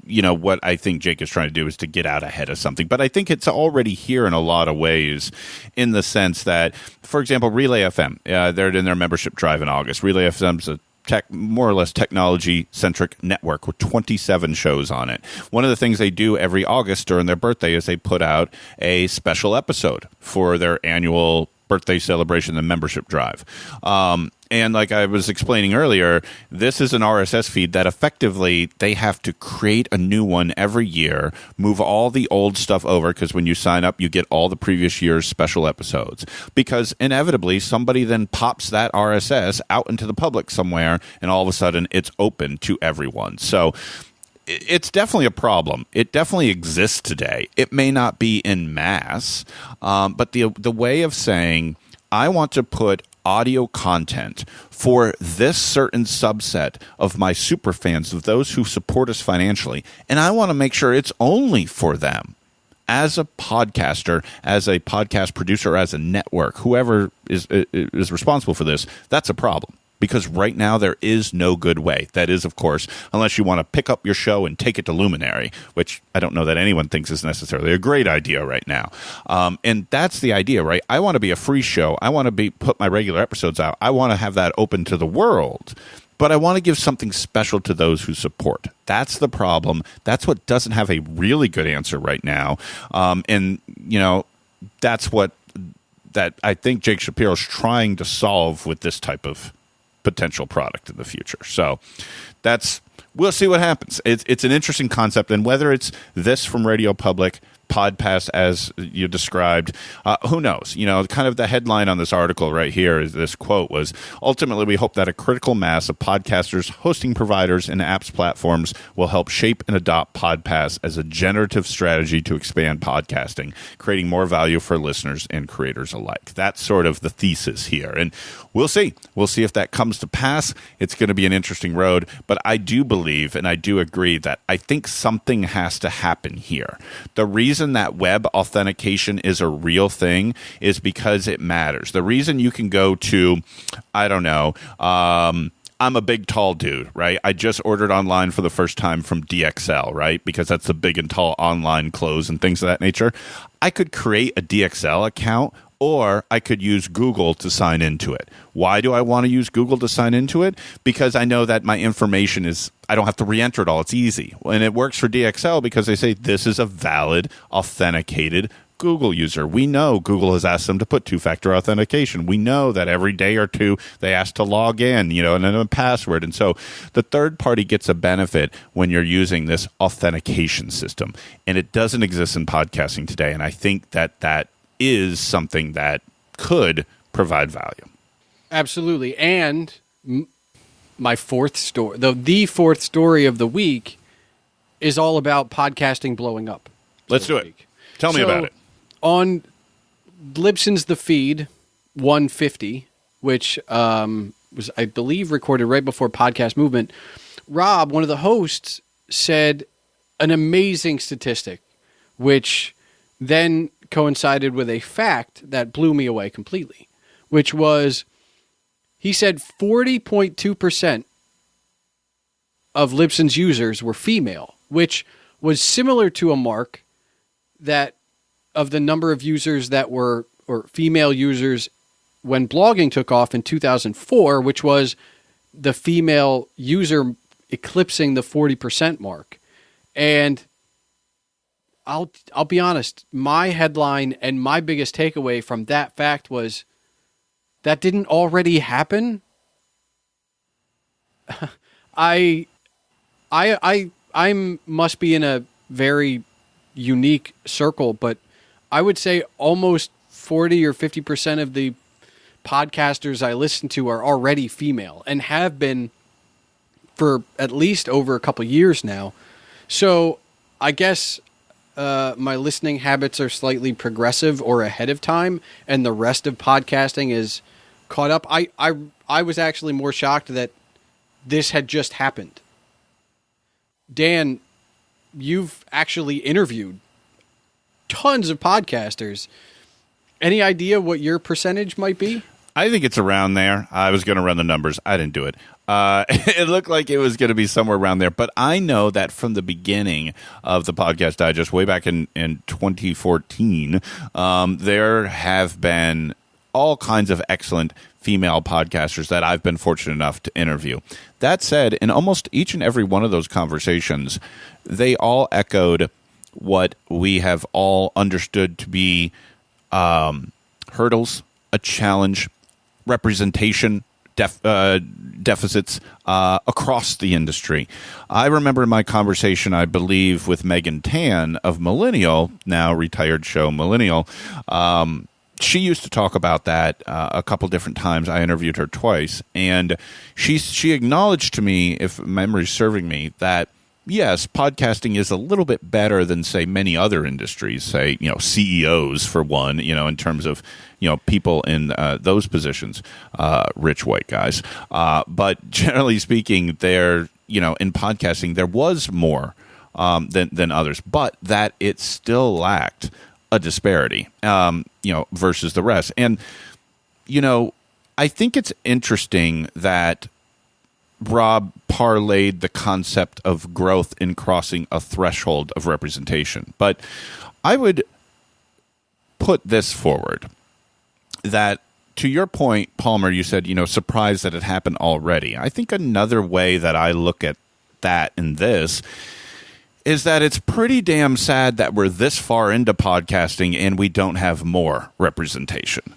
what I think Jake is trying to do is to get out ahead of something. But I think it's already here in a lot of ways in the sense that, for example, Relay FM, they're in their membership drive in August. Relay FM's a more or less technology-centric network with 27 shows on it. One of the things they do every August during their birthday is they put out a special episode for their annual birthday celebration, the membership drive. And like I was explaining earlier, this is an RSS feed that effectively they have to create a new one every year, move all the old stuff over, because when you sign up, you get all the previous year's special episodes. Because inevitably, somebody then pops that RSS out into the public somewhere, and all of a sudden, it's open to everyone. So it's definitely a problem. It definitely exists today. It may not be in mass, but the way of saying, I want to put audio content for this certain subset of my super fans, of those who support us financially, and I want to make sure it's only for them. As a podcaster, as a podcast producer, as a network, whoever is responsible for this, that's a problem. Because right now there is no good way. That is, of course, unless you want to pick up your show and take it to Luminary, which I don't know that anyone thinks is necessarily a great idea right now. And that's the idea, right? I want to be a free show. I want to put my regular episodes out. I want to have that open to the world. But I want to give something special to those who support. That's the problem. That's what doesn't have a really good answer right now. And, that's what that I think Jake Shapiro's trying to solve with this type of potential product in the future. So we'll see what happens. It's an interesting concept, and whether it's this from Radio Public, PodPass, as you described, who knows? Kind of the headline on this article right here is this quote was, ultimately, we hope that a critical mass of podcasters, hosting providers, and apps platforms will help shape and adopt PodPass as a generative strategy to expand podcasting, creating more value for listeners and creators alike. That's sort of the thesis here. And we'll see. We'll see if that comes to pass. It's going to be an interesting road. But I do believe, and I do agree, that I think something has to happen here. The reason that web authentication is a real thing is because it matters. The reason you can go to, I don't know, I'm a big, tall dude, right? I just ordered online for the first time from DXL, right? Because that's the big and tall online clothes and things of that nature. I could create a DXL account, or I could use Google to sign into it. Why do I want to use Google to sign into it? Because I know that my information I don't have to re-enter it all. It's easy. And it works for DXL because they say this is a valid, authenticated Google user. We know Google has asked them to put two-factor authentication. We know that every day or two they ask to log in, and then a password. And so the third party gets a benefit when you're using this authentication system. And it doesn't exist in podcasting today. And I think that is something that could provide value. Absolutely. And my fourth story, the fourth story of the week, is all about podcasting blowing up. Let's do it. Tell me about it. On Libsyn's The Feed 150, which was, I believe, recorded right before Podcast Movement, Rob, one of the hosts, said an amazing statistic, which then coincided with a fact that blew me away completely, which was, he said 40.2% of Libsyn's users were female, which was similar to a mark that of the number of users that were, or female users, when blogging took off in 2004, which was the female user eclipsing the 40% mark. And I'll be honest, my headline and my biggest takeaway from that fact was that didn't already happen I must be in a very unique circle, but I would say almost 40 or 50% of the podcasters I listen to are already female and have been for at least over a couple years now. So I guess my listening habits are slightly progressive or ahead of time, and the rest of podcasting is caught up. I was actually more shocked that this had just happened. Dan, you've actually interviewed tons of podcasters. Any idea what your percentage might be? I think it's around there. I was going to run the numbers. I didn't do it. It looked like it was going to be somewhere around there. But I know that from the beginning of the Podcast Digest, way back in 2014, there have been all kinds of excellent female podcasters that I've been fortunate enough to interview. That said, in almost each and every one of those conversations, they all echoed what we have all understood to be hurdles, a challenge, representation deficits across the industry. I remember my conversation, I believe, with Megan Tan of Millennial, now retired show Millennial. She used to talk about that a couple different times. I interviewed her twice, and she acknowledged to me, if memory's serving me, that yes, podcasting is a little bit better than, say, many other industries, say, CEOs for one, in terms of, people in those positions, rich white guys. But generally speaking, in podcasting, there was more than others, but that it still lacked a disparity, versus the rest. And, I think it's interesting that Rob parlayed the concept of growth in crossing a threshold of representation. But I would put this forward, that to your point, Palmer, you said, surprised that it happened already. I think another way that I look at that in this is that it's pretty damn sad that we're this far into podcasting and we don't have more representation.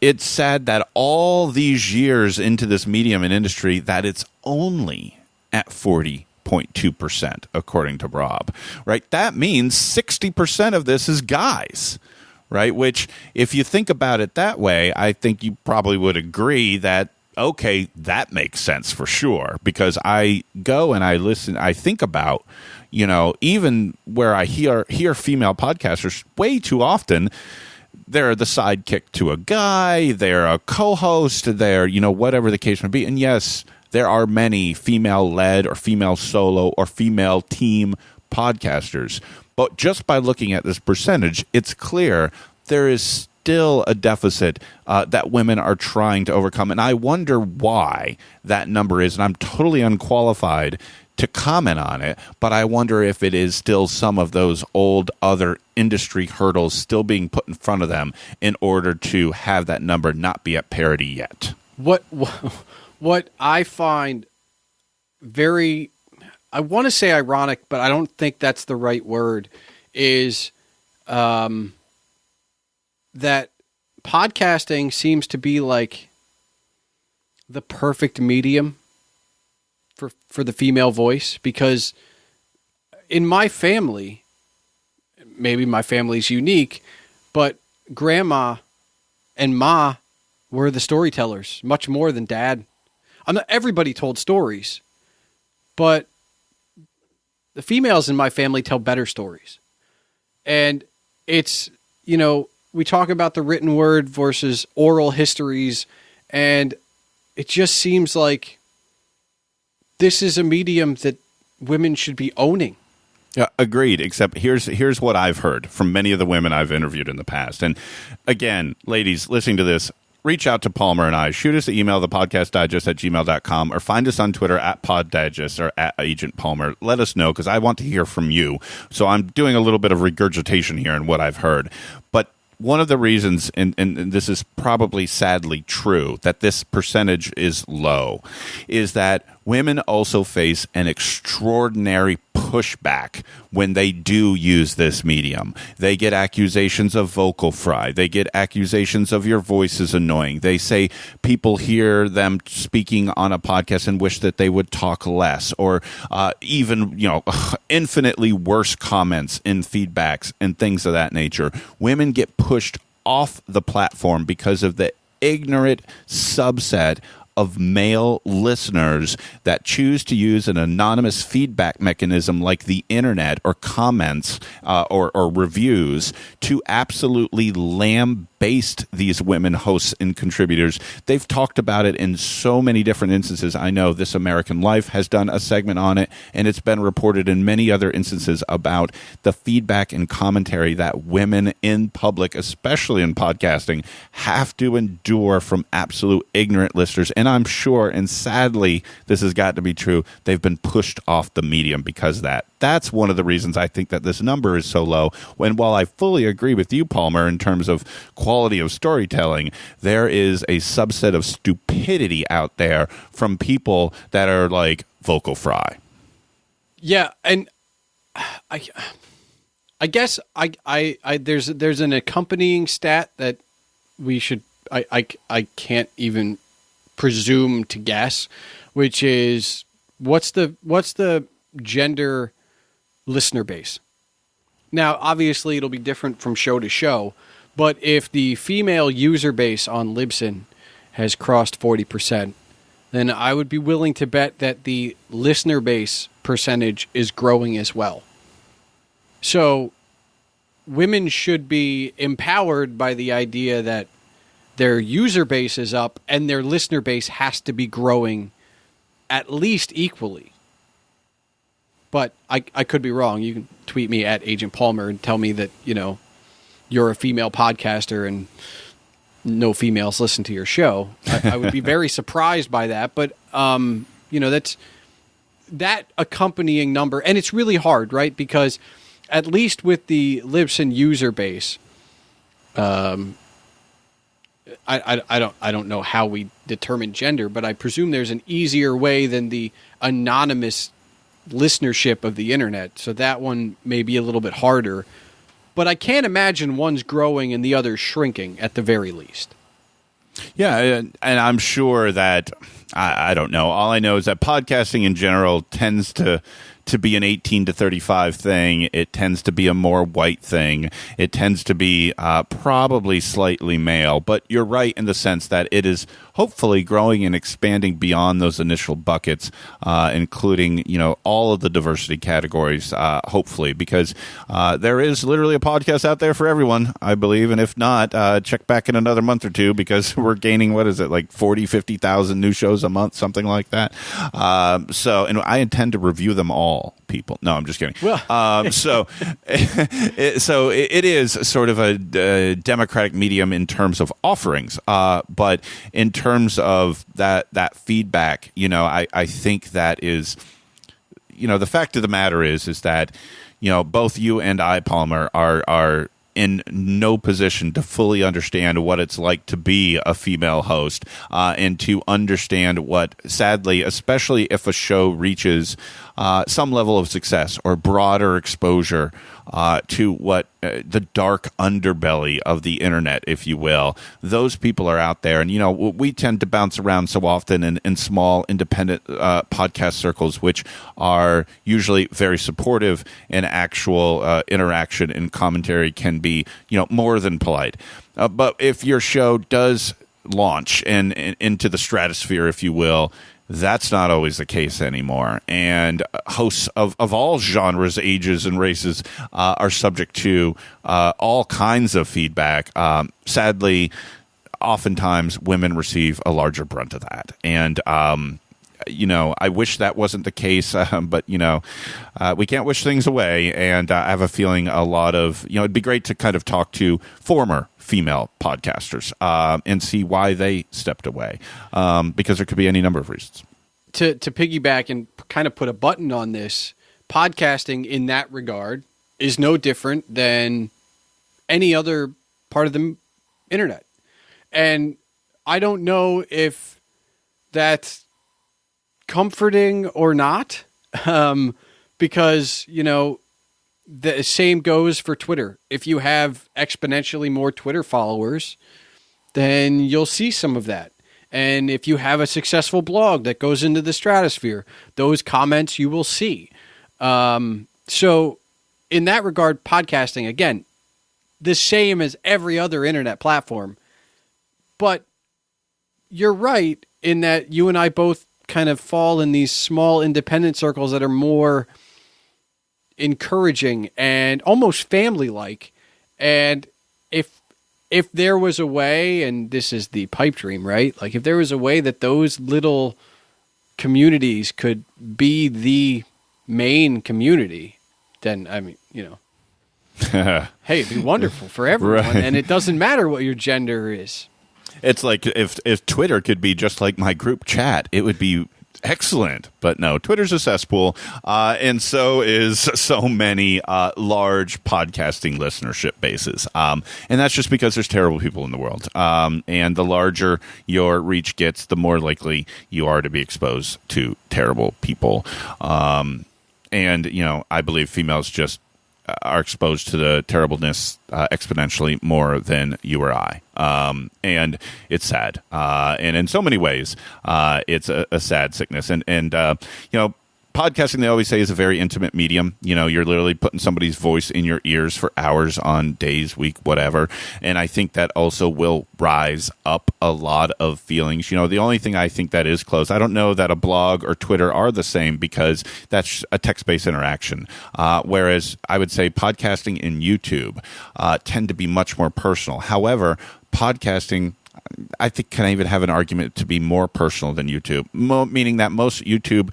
It's sad that all these years into this medium and industry that it's only at 40.2%, according to Rob, right? That means 60% of this is guys, right? Which, if you think about it that way, I think you probably would agree that, okay, that makes sense for sure, because I go and I listen, I think about, even where I hear female podcasters way too often, they're the sidekick to a guy, they're a co-host, they're, whatever the case may be. And yes, there are many female-led or female solo or female team podcasters. But just by looking at this percentage, it's clear there is still a deficit that women are trying to overcome. And I wonder why that number is, and I'm totally unqualified to comment on it, but I wonder if it is still some of those old other industry hurdles still being put in front of them in order to have that number not be at parity yet. What I find very, I want to say ironic, but I don't think that's the right word, is that podcasting seems to be like the perfect medium for the female voice, because in my family, maybe my family's unique, but grandma and ma were the storytellers much more than dad. Everybody told stories, but the females in my family tell better stories. And it's, we talk about the written word versus oral histories, and it just seems like this is a medium that women should be owning. Yeah, agreed. Except here's what I've heard from many of the women I've interviewed in the past. And again, ladies listening to this, reach out to Palmer and I. Shoot us an email, thepodcastdigest@gmail.com, or find us on Twitter @poddigest or @Agent Palmer. Let us know, because I want to hear from you. So I'm doing a little bit of regurgitation here in what I've heard. But one of the reasons, and this is probably sadly true, that this percentage is low, is that women also face an extraordinary pushback when they do use this medium. They get accusations of vocal fry. They get accusations of your voice is annoying. They say people hear them speaking on a podcast and wish that they would talk less, or even, infinitely worse comments and feedbacks and things of that nature. Women get pushed off the platform because of the ignorant subset of male listeners that choose to use an anonymous feedback mechanism like the internet or comments or reviews to absolutely lambaste these women hosts and contributors. They've talked about it in so many different instances. I know This American Life has done a segment on it, and it's been reported in many other instances about the feedback and commentary that women in public, especially in podcasting, have to endure from absolute ignorant listeners. And I'm sure, and sadly, this has got to be true, they've been pushed off the medium because of that. That's one of the reasons I think that this number is so low. When, while I fully agree with you, Palmer, in terms of quality of storytelling, there is a subset of stupidity out there from people that are like vocal fry. Yeah, and I guess there's an accompanying stat that we should I can't even presume to guess, which is what's the gender listener base. Now, obviously, it'll be different from show to show, but if the female user base on Libsyn has crossed 40%, then I would be willing to bet that the listener base percentage is growing as well. So women should be empowered by the idea that their user base is up and their listener base has to be growing at least equally. But I could be wrong. You can tweet me at Agent Palmer and tell me that, you're a female podcaster and no females listen to your show. I would be very surprised by that. But, that's that accompanying number. And it's really hard, right? Because at least with the Libsyn user base, I don't know how we determine gender, but I presume there's an easier way than the anonymous listenership of the internet. So that one may be a little bit harder. But I can't imagine one's growing and the other's shrinking at the very least. Yeah, and I'm sure that, I don't know. All I know is that podcasting in general tends to be an 18 to 35 thing. It tends to be a more white thing. It tends to be probably slightly male. But you're right in the sense that it is hopefully growing and expanding beyond those initial buckets, including, all of the diversity categories, hopefully, because there is literally a podcast out there for everyone, I believe. And if not, check back in another month or two, because we're gaining, 50,000 new shows a month, something like that. And I intend to review them all. People. No, I'm just kidding. Well. So it is sort of a democratic medium in terms of offerings. But in terms of that feedback, I think that is, the fact of the matter is that, both you and I, Palmer, are in no position to fully understand what it's like to be a female host, and to understand what, sadly, especially if a show reaches some level of success or broader exposure to what the dark underbelly of the internet, if you will. Those people are out there. And, we tend to bounce around so often in small independent podcast circles, which are usually very supportive, and actual interaction and commentary can be, more than polite. But if your show does launch and into the stratosphere, if you will, that's not always the case anymore. And hosts of all genres, ages, and races are subject to all kinds of feedback. Sadly, oftentimes women receive a larger brunt of that. And, I wish that wasn't the case, but, we can't wish things away. And I have a feeling a lot of, it'd be great to kind of talk to former female podcasters and see why they stepped away, because there could be any number of reasons. To piggyback and kind of put a button on this, podcasting in that regard is no different than any other part of the internet. And I don't know if that's comforting or not, because, the same goes for Twitter. If you have exponentially more Twitter followers, then you'll see some of that. And if you have a successful blog that goes into the stratosphere, those comments you will see. So in that regard, podcasting, again, the same as every other internet platform. But you're right in that you and I both kind of fall in these small independent circles that are more encouraging and almost family-like. And if there was a way, and this is the pipe dream, right? Like if there was a way that those little communities could be the main community, then, I mean, hey, it'd be wonderful for everyone. Right. And it doesn't matter what your gender is. It's like if Twitter could be just like my group chat, it would be excellent. But no, Twitter's a cesspool, and so is so many large podcasting listenership bases. And that's just because there's terrible people in the world. And the larger your reach gets, the more likely you are to be exposed to terrible people. And, I believe females just are exposed to the terribleness exponentially more than you or I. And it's sad. And in so many ways, it's a sad sickness. And podcasting, they always say, is a very intimate medium. You're literally putting somebody's voice in your ears for hours on days, week, whatever. And I think that also will rise up a lot of feelings. The only thing I think that is close, I don't know that a blog or Twitter are the same because that's a text-based interaction. Whereas I would say podcasting and YouTube tend to be much more personal. However, podcasting, I think, can even have an argument to be more personal than YouTube, meaning that most YouTube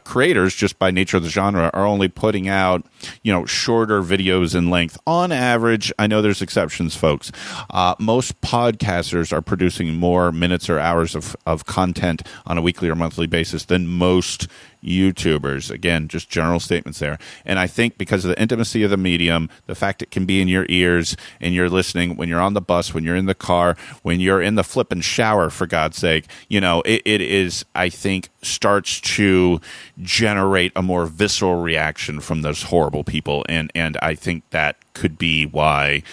creators, just by nature of the genre, are only putting out, shorter videos in length. On average, I know there's exceptions, folks. Most podcasters are producing more minutes or hours of content on a weekly or monthly basis than most YouTubers. Again, just general statements there. And I think because of the intimacy of the medium, the fact it can be in your ears and you're listening when you're on the bus, when you're in the car, when you're in the flipping shower, for God's sake, it is, I think, starts to generate a more visceral reaction from those horrible people. And I think that could be why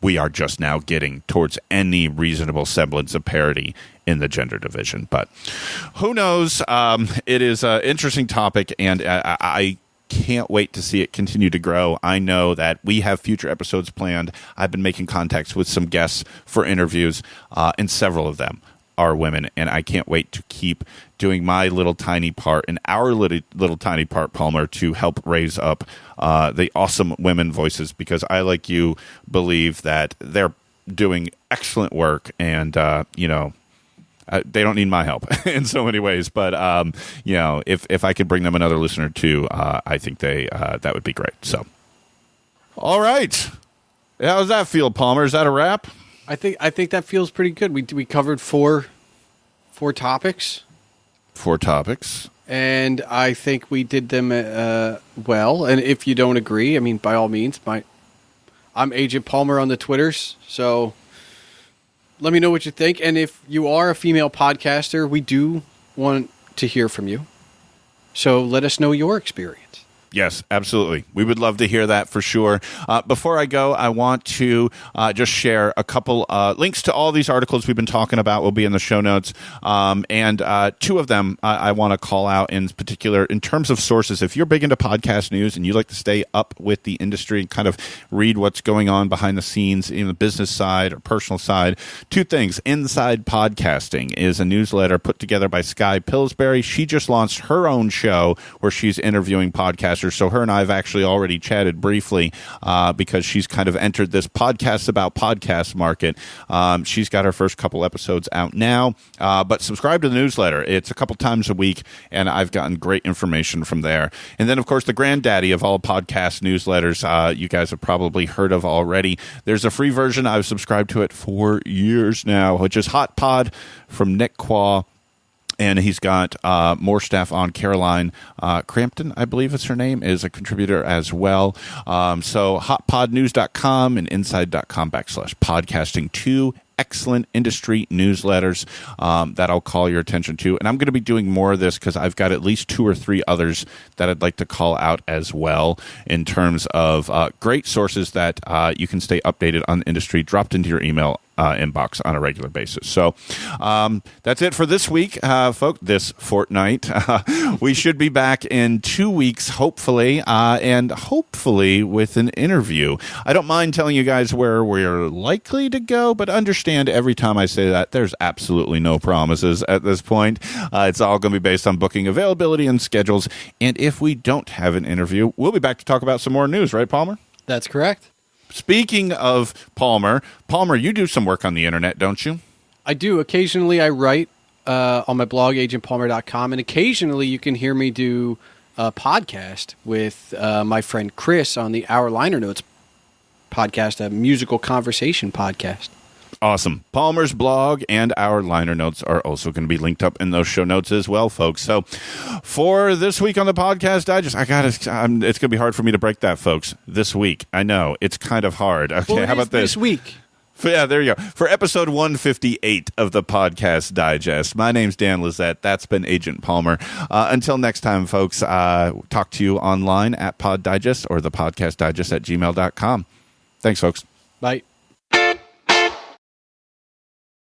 we are just now getting towards any reasonable semblance of parity in the gender division. But who knows? It is an interesting topic, and I can't wait to see it continue to grow. I know that we have future episodes planned. I've been making contacts with some guests for interviews, and several of them are women, and I can't wait to keep doing my little tiny part and our little tiny part, Palmer, to help raise up the awesome women voices, because I, like you, believe that they're doing excellent work, and they don't need my help in so many ways. But if I could bring them another listener too, I think that would be great. So, all right, how does that feel, Palmer? Is that a wrap? I think that feels pretty good. We covered four topics. 4 topics. And I think we did them well. And if you don't agree, I mean, by all means, I'm Agent Palmer on the Twitters. So let me know what you think. And if you are a female podcaster, we do want to hear from you. So let us know your experience. Yes, absolutely. We would love to hear that for sure. Before I go, I want to just share a couple links to all these articles we've been talking about will be in the show notes. And 2 of them I want to call out in particular in terms of sources. If you're big into podcast news and you like to stay up with the industry and kind of read what's going on behind the scenes in the business side or personal side, 2 things. Inside Podcasting is a newsletter put together by Skye Pillsbury. She just launched her own show where she's interviewing podcasters. So her and I have actually already chatted briefly because she's kind of entered this podcast about podcast market. She's got her first couple episodes out now, but subscribe to the newsletter. It's a couple times a week, and I've gotten great information from there. And then, of course, the granddaddy of all podcast newsletters you guys have probably heard of already. There's a free version. I've subscribed to it for years now, which is Hot Pod from Nick Quah. And he's got more staff on. Caroline Crampton, I believe is her name, is a contributor as well. So hotpodnews.com and inside.com/podcasting, 2 excellent industry newsletters that I'll call your attention to. And I'm going to be doing more of this because I've got at least 2 or 3 others that I'd like to call out as well in terms of great sources that you can stay updated on the industry dropped into your email inbox on a regular basis. So that's it for this week, folks, this fortnight. We should be back in 2 weeks, hopefully, and hopefully with an interview. I don't mind telling you guys where we're likely to go, but understand every time I say that, there's absolutely no promises at this point. It's all going to be based on booking availability and schedules. And if we don't have an interview, we'll be back to talk about some more news, right, Palmer? That's correct. Speaking of Palmer, you do some work on the internet, don't you? I do. Occasionally I write on my blog, agentpalmer.com, and occasionally you can hear me do a podcast with my friend Chris on the Our Liner Notes podcast, a musical conversation podcast. Awesome. Palmer's blog and our liner notes are also going to be linked up in those show notes as well, folks. So for this week on the podcast digest, it's going to be hard for me to break that, folks. This week. I know. It's kind of hard. Okay, well, how about this? This week. Yeah, there you go. For episode 158 of the podcast digest, my name's Dan Lizette. That's been Agent Palmer. Until next time, folks, talk to you online at PodDigest or the podcast digest at gmail.com. Thanks, folks. Bye.